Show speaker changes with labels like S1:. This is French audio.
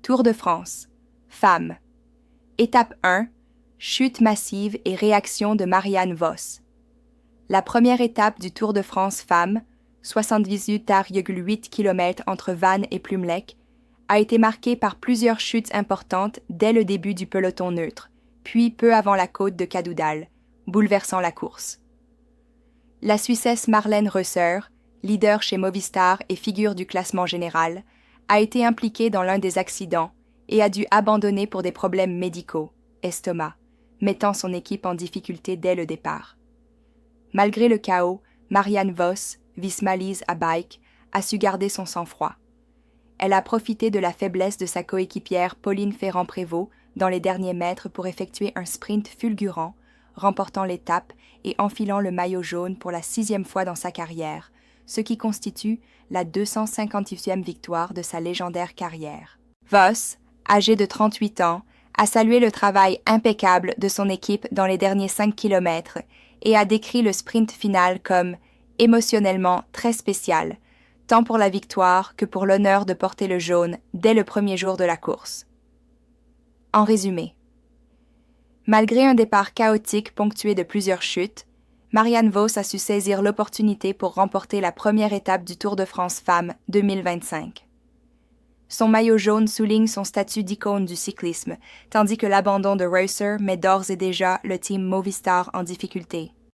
S1: Tour de France. Femmes. Étape 1. Chute massive et réaction de Marianne Vos. La première étape du Tour de France Femmes, 78,8 km entre Vannes et Plumelec, a été marquée par plusieurs chutes importantes dès le début du peloton neutre, puis peu avant la côte de Cadoudal, bouleversant la course. La Suissesse Marlène Reusser, leader chez Movistar et figure du classement général, a été impliquée dans l'un des accidents et a dû abandonner pour des problèmes médicaux, estomac, mettant son équipe en difficulté dès le départ. Malgré le chaos, Marianne Vos, Visma-Lease à Bike, a su garder son sang-froid. Elle a profité de la faiblesse de sa coéquipière Pauline Ferrand-Prévot dans les derniers mètres pour effectuer un sprint fulgurant, remportant l'étape et enfilant le maillot jaune pour la 6e fois dans sa carrière, ce qui constitue la 258e victoire de sa légendaire carrière. Vos, âgée de 38 ans, a salué le travail impeccable de son équipe dans les derniers 5 km et a décrit le sprint final comme « émotionnellement très spécial », tant pour la victoire que pour l'honneur de porter le jaune dès le premier jour de la course. En résumé, malgré un départ chaotique ponctué de plusieurs chutes, Marianne Vos a su saisir l'opportunité pour remporter la première étape du Tour de France Femmes 2025. Son maillot jaune souligne son statut d'icône du cyclisme, tandis que l'abandon de Reusser met d'ores et déjà le team Movistar en difficulté.